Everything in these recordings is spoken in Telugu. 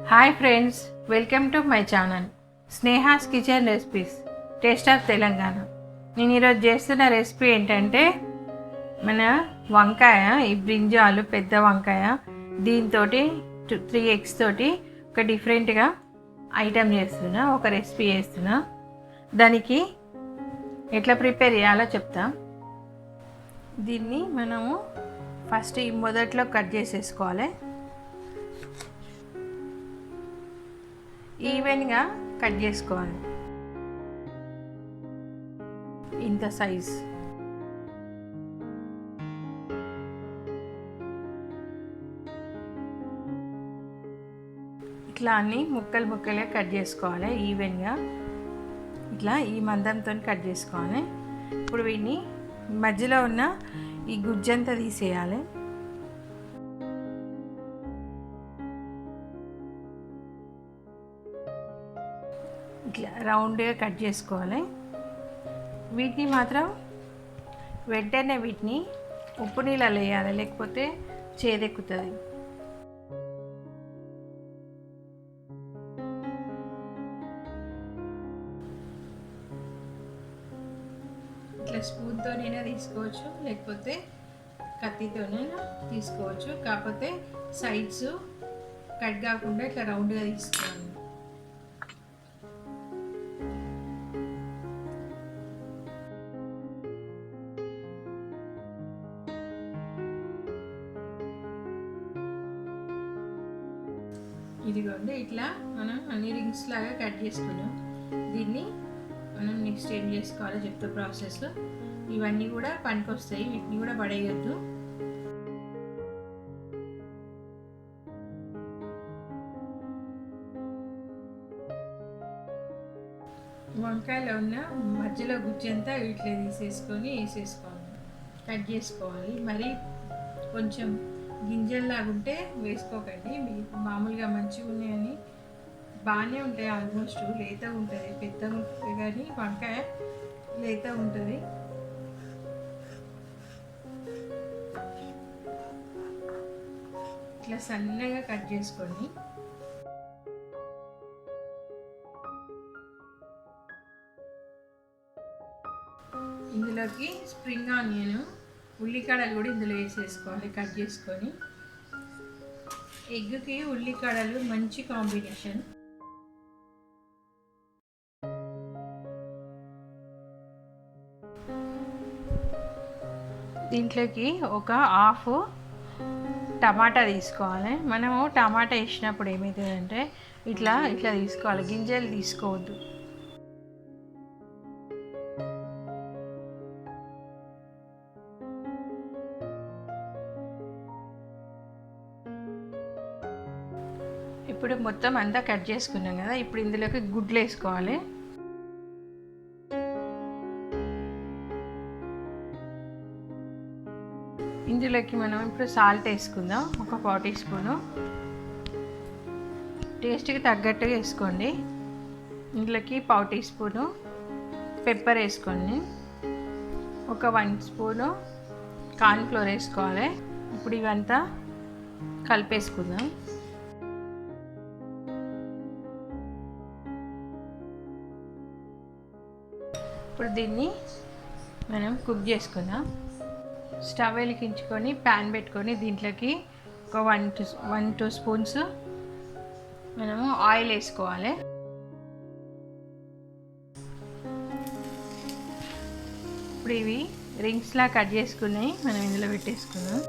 Hi friends, welcome to my channel Sneha's kitchen recipes taste of Telangana. నేను ఈరోజు చేస్తున్న రెసిపీ ఏంటంటే మన వంకాయ, ఈ బ్రింజాలు పెద్ద వంకాయ, దీంతో 3 eggs తోటి ఒక డిఫరెంట్గా ఐటెం చేస్తున్నా, ఒక రెసిపీ చేస్తున్నా. దానికి ఎట్లా ప్రిపేర్ చేయాలో చెప్తా. దీన్ని మనము ఫస్ట్ ఈ మొదట్లో కట్ చేసేసుకోవాలి. ఈవెన్గా కట్ చేసుకోవాలి, ఇంత సైజ్. ఇట్లా అన్ని ముక్కలుగా కట్ చేసుకోవాలి ఈవెన్గా. ఇట్లా ఈ మందంతో కట్ చేసుకోవాలి. ఇప్పుడు వీటిని మధ్యలో ఉన్న ఈ గుజ్జంతా తీసేయాలి. ఇట్లా రౌండ్గా కట్ చేసుకోవాలి. వీటిని మాత్రం వెంటనే వీటిని ఉప్పు నీళ్ళలో వేయాలి, లేకపోతే చేదెక్కుతుంది. ఇట్లా స్పూన్తోనైనా తీసుకోవచ్చు, లేకపోతే కత్తితోనైనా తీసుకోవచ్చు. కాకపోతే సైడ్స్ కట్ కాకుండా ఇట్లా రౌండ్గా తీసుకోవాలి. ఇదిగోండి, ఇట్లా మనం అన్ని రింగ్స్ లాగా కట్ చేసుకున్నాం. దీన్ని మనం నెక్స్ట్ ఏం చేసుకోవాలో చెప్తా ప్రాసెస్. ఇవన్నీ కూడా పనికొస్తాయి, వీటిని కూడా పడేయద్దు. వంకాయలో ఉన్న మధ్యలో గుజ్జంతా ఇట్లా తీసేసుకొని వేసేసుకోవాలి, కట్ చేసుకోవాలి. మరి కొంచెం గింజల్లాగా ఉంటే వేసుకోకండి. మీకు మామూలుగా మంచిగా ఉన్నాయని బాగానే ఉంటాయి, ఆల్మోస్ట్ లేత ఉంటుంది. పెద్దగా ఉంటుంది కానీ వంకాయ లేత ఉంటుంది. ఇట్లా సన్నగా కట్ చేసుకోండి. ఇందులోకి స్ప్రింగ్ ఆనియన్, ఉల్లికాడలు కూడా ఇందులో వేసేసుకోవాలి కట్ చేసుకొని. ఎగ్కి ఉల్లికాడలు మంచి కాంబినేషన్. దీంట్లోకి ఒక హాఫ్ టమాటా తీసుకోవాలి. మనము టమాటా వేసినప్పుడు ఏమవుతుందంటే ఇట్లా తీసుకోవాలి, గింజలు తీసుకోవద్దు. ఇప్పుడు మొత్తం అంతా కట్ చేసుకున్నాం కదా, ఇప్పుడు ఇందులోకి గుడ్లు వేసుకోవాలి. ఇందులోకి మనం ఇప్పుడు సాల్ట్ వేసుకుందాం, ఒక 1 teaspoon. టేస్ట్కి తగ్గట్టుగా వేసుకోండి. ఇందులోకి 1 teaspoon పెప్పర్ వేసుకోండి. ఒక 1 spoon కార్న్ఫ్లోర్ వేసుకోవాలి. ఇప్పుడు ఇవంతా కలిపేసుకుందాం. ఇప్పుడు దీన్ని మనం కుక్ చేసుకుందాం. స్టవ్ వెలిగించుకొని ప్యాన్ పెట్టుకొని దీంట్లోకి ఒక 1-2 spoons మనము ఆయిల్ వేసుకోవాలి. ఇప్పుడు ఇవి రింగ్స్లా కట్ చేసుకుని మనం ఇందులో పెట్టేసుకుందాం.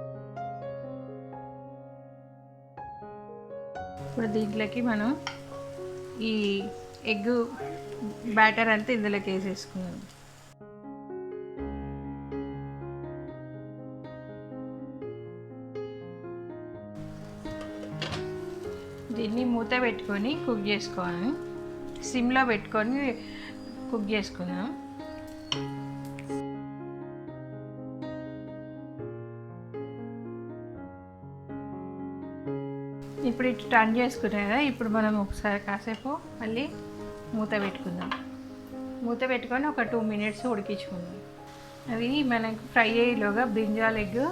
ఇప్పుడు దీంట్లోకి మనం ఈ ఎగ్ బ్యాటర్ అంతా ఇందులోకి వేసేసుకున్నాం. దీన్ని మూత పెట్టుకొని కుక్ చేసుకోవాలి. సిమ్లో పెట్టుకొని కుక్ చేసుకుందాం. ఇప్పుడు ఇటు టర్న్ చేసుకున్నాం కదా, ఇప్పుడు మనం ఒకసారి కాసేపు మళ్ళీ మూత పెట్టుకుందాం. మూత పెట్టుకొని ఒక 2 minutes ఉడికించుకుందాం. అవి మనకు ఫ్రై అయ్యేలోగా బ్రింజాల్ ఎగ్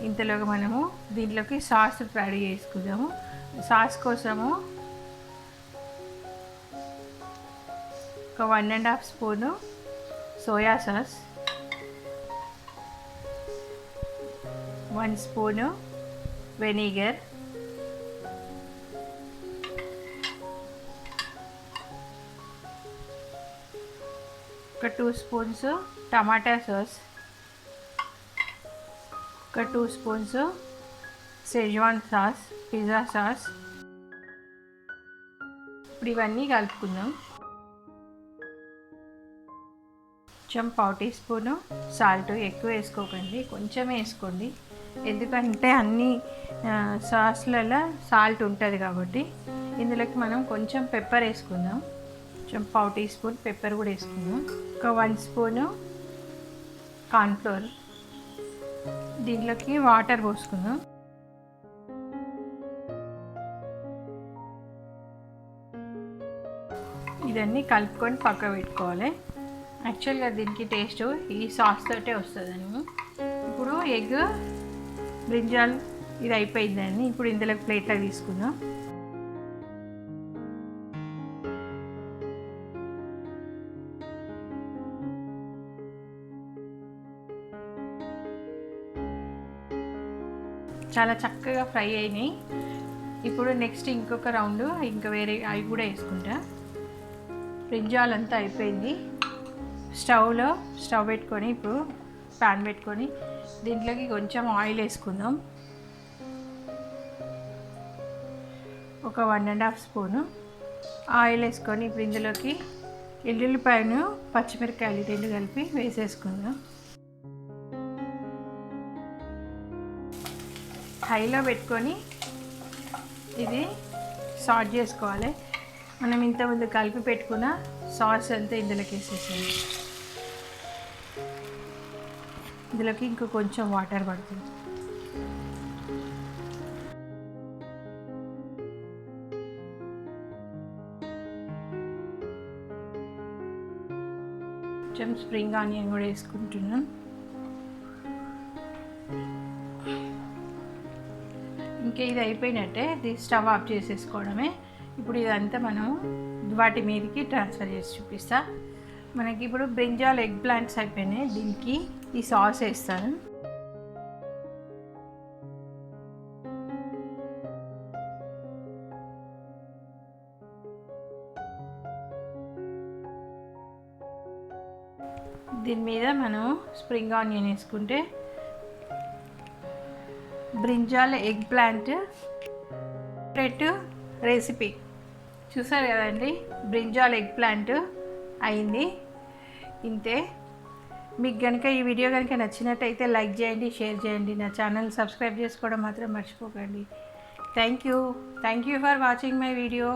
ఇంతలోగా మనము దీంట్లోకి సాస్ రెడీ చేసుకుందాము. సాస్ కోసము ఒక 1.5 spoon soya sauce, 1 spoon vinegar, ఒక 2 స్పూన్స్ టమాటా సాస్, ఒక 2 spoons schezwan sauce, pizza sauce. ఇప్పుడు ఇవన్నీ కలుపుకుందాం. కొంచెం పావు టీ స్పూను సాల్ట్, ఎక్కువ వేసుకోకండి, కొంచెం వేసుకోండి, ఎందుకంటే అన్ని సాస్లలో సాల్ట్ ఉంటుంది కాబట్టి. ఇందులోకి మనం కొంచెం పెప్పర్ వేసుకుందాం, కొంచెం పావు టీ స్పూన్ పెప్పర్ కూడా వేసుకుందాం. ఒక 1 స్పూను కార్న్ఫ్లోర్, దీంట్లోకి వాటర్ పోసుకుందాం. ఇదన్నీ కలుపుకొని పక్క పెట్టుకోవాలి. యాక్చువల్గా దీనికి టేస్ట్ ఈ సాస్ తోటే వస్తుందని. ఇప్పుడు ఎగ్ బ్రింజాల్ ఇది అయిపోయిందండి. ఇప్పుడు ఇందులో ప్లేట్లో తీసుకుందాం. చాలా చక్కగా ఫ్రై అయినాయి. ఇప్పుడు నెక్స్ట్ ఇంకొక రౌండ్ ఇంకా వేరే అవి కూడా వేసుకుంటా. బ్రింజాల్ అంతా అయిపోయింది. స్టవ్ పెట్టుకొని ఇప్పుడు ప్యాన్ పెట్టుకొని దీంట్లోకి కొంచెం ఆయిల్ వేసుకుందాం. ఒక 1.5 స్పూను ఆయిల్ వేసుకొని ఇప్పుడు ఇందులోకి ఎల్లుల్లిపాయను పచ్చిమిరకాయలు 2 కలిపి వేసేసుకుందాం. హైలో పెట్టుకొని ఇది సాట్ చేసుకోవాలి. మనం ఇంతకుముందు కలిపి పెట్టుకున్న సాస్ అంతా ఇందులోకి వేసేసాము. ఇందులోకి ఇంకో కొంచెం వాటర్ పడుతుంది. కొంచెం స్ప్రింగ్ ఆనియన్ కూడా వేసుకుంటున్నాం. ఇంకా ఇది అయిపోయినట్టే, ఇది స్టవ్ ఆఫ్ చేసేసుకోవడమే. ఇప్పుడు ఇదంతా మనం వాటి మీదకి ట్రాన్స్ఫర్ చేసి చూపిస్తా. మనకి ఇప్పుడు బ్రింజాల్ ఎగ్ ప్లాంట్స్ అయిపోయినాయి. దీనికి ఈ సాస్ వేస్తాను. దీని మీద మనం స్ప్రింగ్ ఆనియన్ వేసుకుంటే brinjal egg plant separate recipe చూసారు కదండి. బ్రింజాల్ ఎగ్ ప్లాంట్ అయింది. ఇంతే. మీకు కనుక ఈ వీడియో కనుక నచ్చినట్టయితే లైక్ చేయండి, షేర్ చేయండి, నా ఛానల్ సబ్స్క్రైబ్ చేసుకోవడం మాత్రం మర్చిపోకండి. Thank you for watching my video.